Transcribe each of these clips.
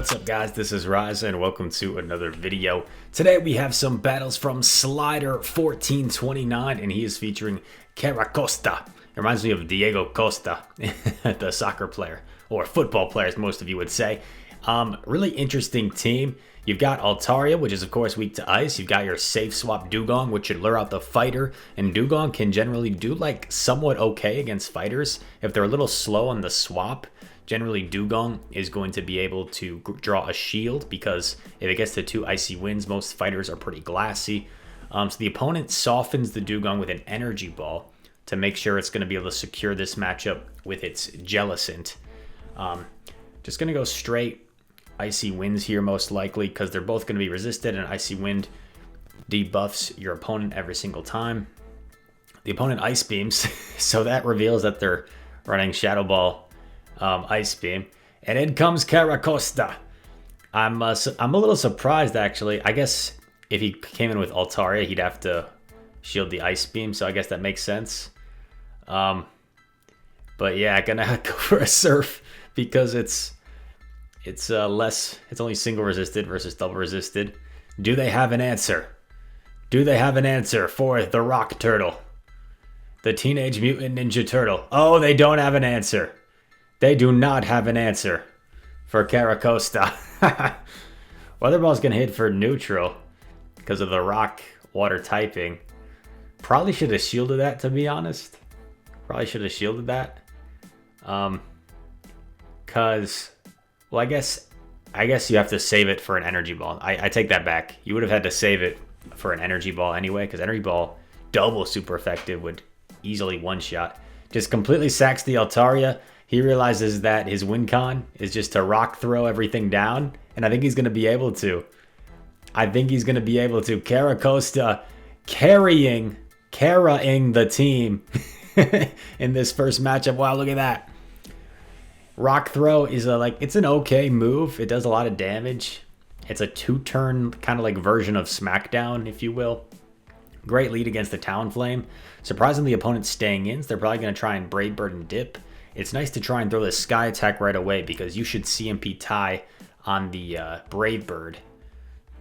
What's up guys, this is Rise and welcome to another video. Today we have some battles from Slider 1429 and he is featuring Carracosta. It reminds me of Diego Costa, the soccer player, or football player as most of you would say. Really interesting team. You've got Altaria, which is of course weak to ice. You've got your safe swap Dugong, which should lure out the fighter. And Dugong can generally do like somewhat okay against fighters. If they're a little slow on the swap, generally Dugong is going to be able to draw a shield because if it gets to 2 icy winds, most fighters are pretty glassy. So the opponent softens the Dugong with an energy ball to make sure it's going to be able to secure this matchup with its Jellicent. Just going to go straight Icy Winds here most likely because they're both going to be resisted, and Icy Wind debuffs your opponent every single time. The opponent Ice Beams, so that reveals that they're running Shadow Ball Ice Beam. And in comes Carracosta. I'm a little surprised actually. I guess if he came in with Altaria, he'd have to shield the Ice Beam, so I guess that makes sense. But yeah, gonna go for a Surf because it's only single resisted versus double resisted. Do they have an answer? Do they have an answer for the Rock Turtle? The Teenage Mutant Ninja Turtle. Oh, they don't have an answer. They do not have an answer for Carracosta. Weather Ball's gonna hit for neutral because of the rock water typing. Probably should have shielded that, to be honest. Probably should have shielded that. Cause well, I guess you have to save it for an energy ball. I take that back. You would have had to save it for an energy ball anyway, because energy ball double super effective would easily one-shot. Just completely sacks the Altaria. He realizes that his win con is just to rock throw everything down, and I think he's going to be able to. Carracosta carrying the team in this first matchup. Wow, look at that. Rock Throw is it's an okay move. It does a lot of damage. It's a 2-turn kind of like version of Smackdown, if you will. Great lead against the Talonflame. Surprisingly, the opponent's staying in, so they're probably going to try and Brave Bird and dip. It's nice to try and throw the Sky Attack right away because you should CMP tie on the Brave Bird.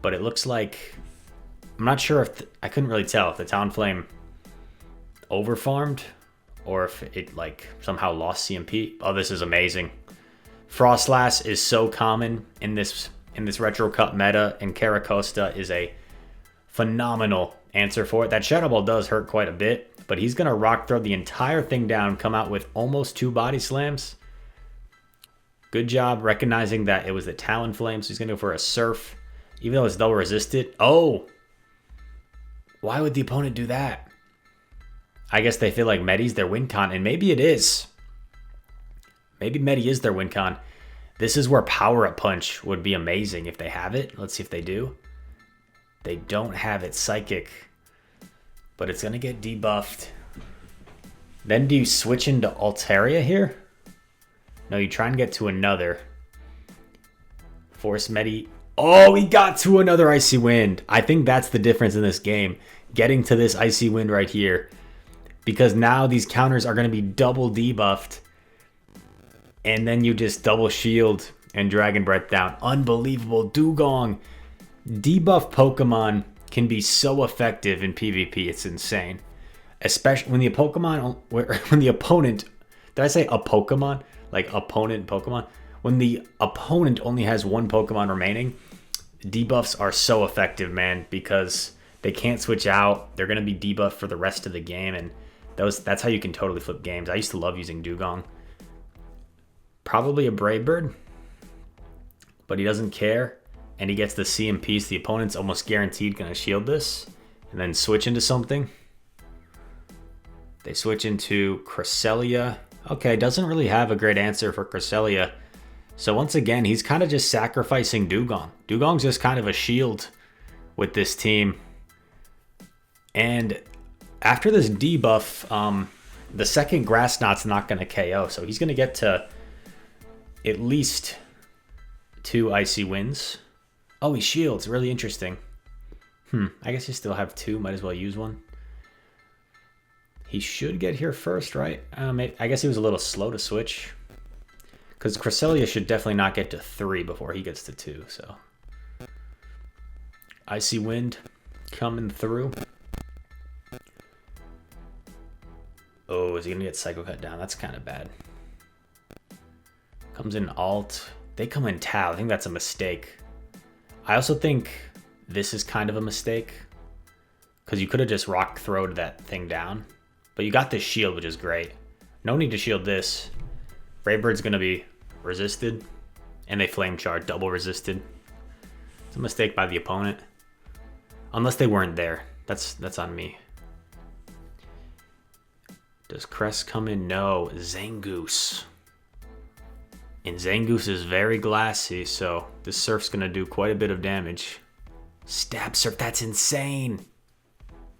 But it looks like, I'm not sure if, I couldn't really tell if the Talonflame overfarmed or if it somehow lost CMP. Oh, this is amazing. Froslass is so common in this Retro Cup meta, and Carracosta is a phenomenal answer for it. That Shadow Ball does hurt quite a bit, but he's going to rock throw the entire thing down, come out with almost 2 body slams. Good job recognizing that it was the Talonflame, so he's going to go for a Surf, even though it's double resisted. Oh! Why would the opponent do that? I guess they feel like Medi's their win con, and maybe it is. Maybe Medi is their win con. This is where Power Up Punch would be amazing if they have it. Let's see if they do. They don't have it. Psychic. But it's going to get debuffed. Then do you switch into Altaria here? No, you try and get to another. Force Medi. Oh, he got to another Icy Wind. I think that's the difference in this game. Getting to this Icy Wind right here. Because now these counters are going to be double debuffed. And then you just double shield and Dragon Breath down. Unbelievable. Dugong. Debuff Pokemon can be so effective in PvP. It's insane. Especially when the opponent, did I say a Pokemon? Like opponent Pokemon? When the opponent only has 1 Pokemon remaining, debuffs are so effective, man, because they can't switch out. They're going to be debuffed for the rest of the game, and that's how you can totally flip games. I used to love using Dugong. Probably a Brave Bird, but he doesn't care, and he gets the CMP, so the opponent's almost guaranteed going to shield this, and then switch into something. They switch into Cresselia. Okay, doesn't really have a great answer for Cresselia. So once again, he's kind of just sacrificing Dugong. Dugong's just kind of a shield with this team. And after this debuff, the second Grass Knot's not going to KO. So he's going to get to at least 2 Icy Winds. Oh, he shields. Really interesting. I guess you still have 2. Might as well use one. He should get here first, right? I guess he was a little slow to switch. Because Cresselia should definitely not get to 3 before he gets to 2, so. Icy Wind coming through. Oh, is he going to get Psycho Cut down? That's kind of bad. Comes in Alt. They come in Tau. I think that's a mistake. I also think this is kind of a mistake. Because you could have just Rock Throwed that thing down. But you got this shield, which is great. No need to shield this. Brave Bird's going to be resisted. And they Flame Charge, double resisted. It's a mistake by the opponent. Unless they weren't there. That's on me. Does Crest come in? No. Zangoose. And Zangoose is very glassy, so this Surf's going to do quite a bit of damage. Stab Surf, that's insane.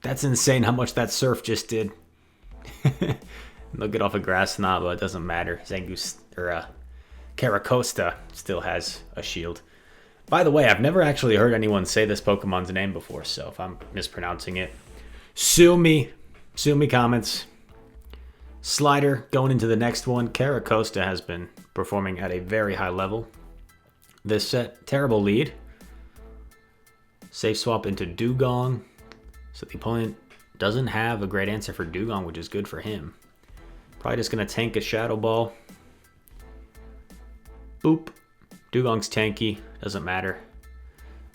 That's insane how much that Surf just did. They'll get off a Grass Knot, but it doesn't matter. Zangoose, or Carracosta still has a shield. By the way, I've never actually heard anyone say this Pokemon's name before, so if I'm mispronouncing it, sue me. Sue me, comments. Slider going into the next one. Carracosta has been performing at a very high level this set. Terrible lead. Safe swap into Dugong. So the opponent doesn't have a great answer for Dugong, which is good for him. Probably just going to tank a Shadow Ball. Boop. Dugong's tanky. Doesn't matter.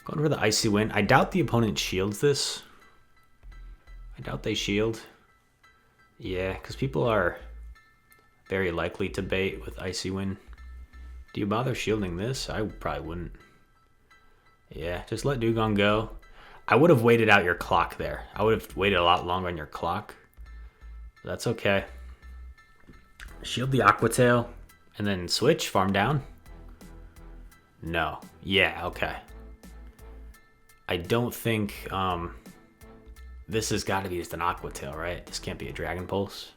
Going for the Icy Wind. I doubt the opponent shields this. I doubt they shield. Yeah, because people are very likely to bait with Icy Wind. Do you bother shielding this? I probably wouldn't. Yeah, just let Dugong go. I would have waited out your clock there. I would have waited a lot longer on your clock. That's okay. Shield the Aqua Tail and then switch, farm down. No. Yeah, okay. I don't think this has got to be just an Aqua Tail, right? This can't be a Dragon Pulse.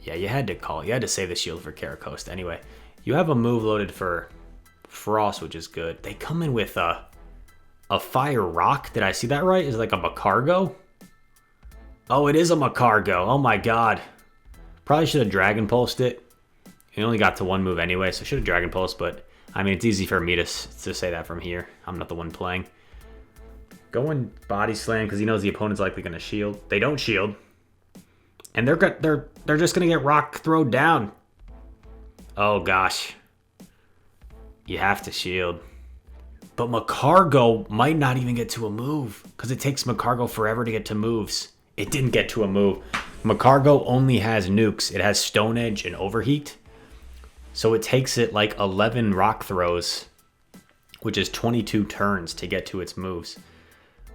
Yeah, you had to call it. You had to save the shield for Carracosta. Anyway, you have a move loaded for Frost, which is good. They come in with a Fire Rock. Did I see that right? Is it like a Macargo? Oh, it is a Macargo. Oh my god. Probably should have Dragon Pulsed it. He only got to 1 move anyway, so I should have Dragon Pulsed, but I mean, it's easy for me to say that from here. I'm not the one playing. Going Body Slam because he knows the opponent's likely going to shield. They don't shield. And they're just going to get Rock Thrown down. Oh gosh. You have to shield. But Macargo might not even get to a move because it takes Macargo forever to get to moves. It didn't get to a move. Macargo only has nukes. It has Stone Edge and Overheat. So it takes it like 11 rock throws, which is 22 turns to get to its moves.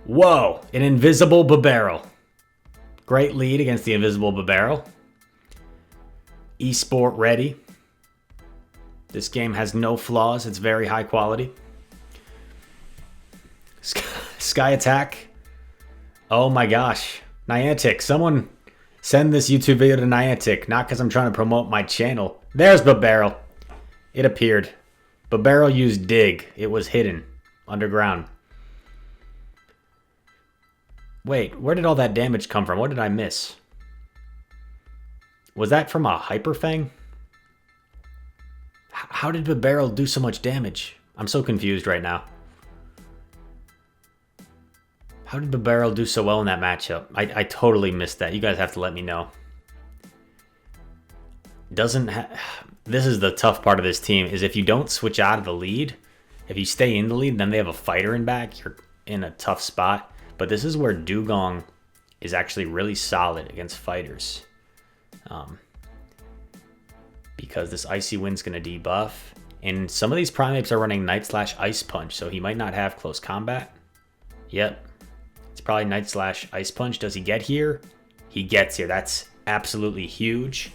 Whoa, an Invisible Babarrel. Great lead against the Invisible Babarrel. Esport ready. This game has no flaws. It's very high quality. Sky Attack. Oh my gosh. Niantic. Someone send this YouTube video to Niantic. Not because I'm trying to promote my channel. There's Babarrel. It appeared. Babarrel used Dig. It was hidden. Underground. Wait, where did all that damage come from? What did I miss? Was that from a Hyper Fang? How did Babarrel do so much damage? I'm so confused right now. How did Babarrel do so well in that matchup? I totally missed that. You guys have to let me know. This is the tough part of this team, is if you don't switch out of the lead, if you stay in the lead, then they have a fighter in back, you're in a tough spot. But this is where Dugong is actually really solid against fighters. Because this Icy Wind's going to debuff. And some of these Primates are running Night/Ice Punch, so he might not have close combat. Yep. It's probably Night/Ice Punch. Does he get here? He gets here. That's absolutely huge.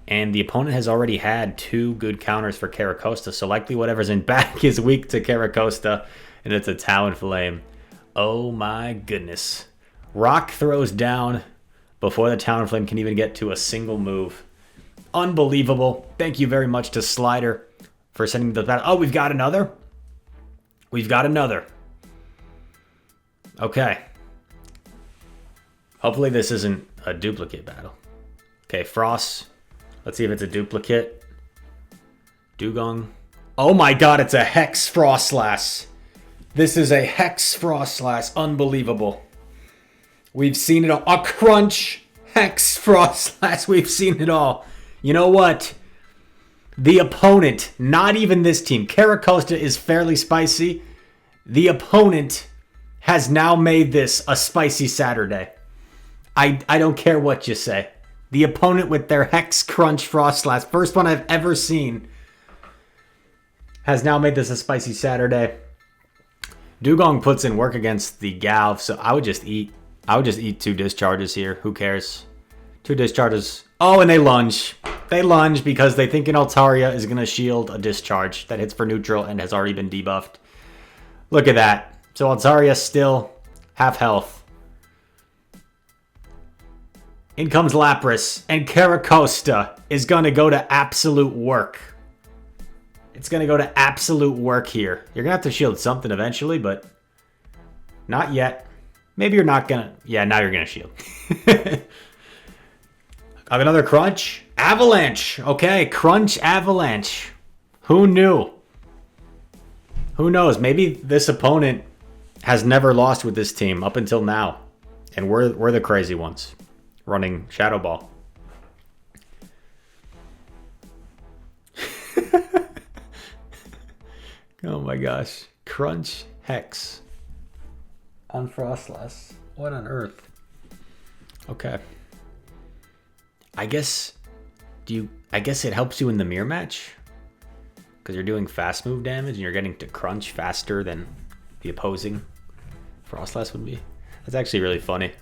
And the opponent has already had 2 good counters for Carracosta, so likely whatever's in back is weak to Carracosta, and it's a Talonflame. Oh my goodness. Rock throws down before the Talonflame can even get to a single move. Unbelievable. Thank you very much to Slider for sending the battle. Oh, we've got another? We've got another. Okay. Hopefully this isn't a duplicate battle. Okay, Frost. Let's see if it's a duplicate. Dugong. Oh my god, it's a Hex Froslass. This is a Hex Froslass. Unbelievable. We've seen it all. A Crunch Hex Froslass. We've seen it all. You know what? The opponent, not even this team. Carracosta is fairly spicy. The opponent has now made this a spicy Saturday. I don't care what you say. The opponent with their Hex Crunch Froslass, first one I've ever seen, has now made this a spicy Saturday. Dugong puts in work against the Galv, so I would just eat 2 discharges here. Who cares? 2 discharges. Oh, and they lunge. They lunge because they think an Altaria is going to shield a discharge that hits for neutral and has already been debuffed. Look at that. So Altaria still half health. In comes Lapras, and Carracosta is going to go to absolute work. It's going to go to absolute work here. You're going to have to shield something eventually, but not yet. Maybe you're not going to... Yeah, now you're going to shield. I have another Crunch. Avalanche. Okay, Crunch Avalanche. Who knew? Who knows? Maybe this opponent has never lost with this team up until now. And we're the crazy ones running Shadow Ball. Oh my gosh. Crunch Hex on Froslass. What on earth? Okay. I guess it helps you in the mirror match because you're doing fast move damage and you're getting to crunch faster than the opposing Froslass would be. That's actually really funny.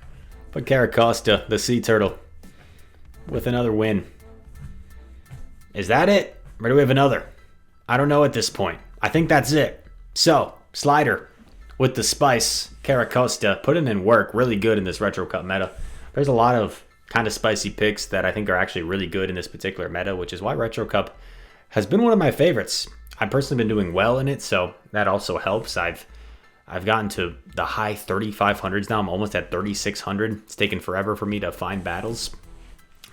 But Carracosta, the sea turtle, with another win. Is that it? Or do we have another? I don't know at this point. I think that's it. So, Slider with the Spice, Carracosta, putting in work really good in this Retro Cup meta. There's a lot of kind of spicy picks that I think are actually really good in this particular meta, which is why Retro Cup has been one of my favorites. I've personally been doing well in it, so that also helps. I've gotten to the high 3,500s now. I'm almost at 3,600. It's taken forever for me to find battles.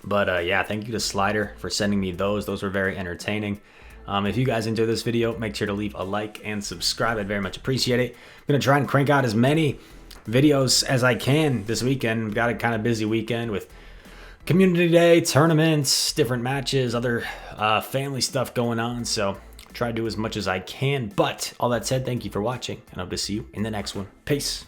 But yeah, thank you to Slider for sending me those. Those were very entertaining. If you guys enjoyed this video, make sure to leave a like and subscribe. I'd very much appreciate it. I'm going to try and crank out as many videos as I can this weekend. We've got a kind of busy weekend with community day, tournaments, different matches, other family stuff going on. So try to do as much as I can. But all that said, thank you for watching, and I hope to see you in the next one. Peace.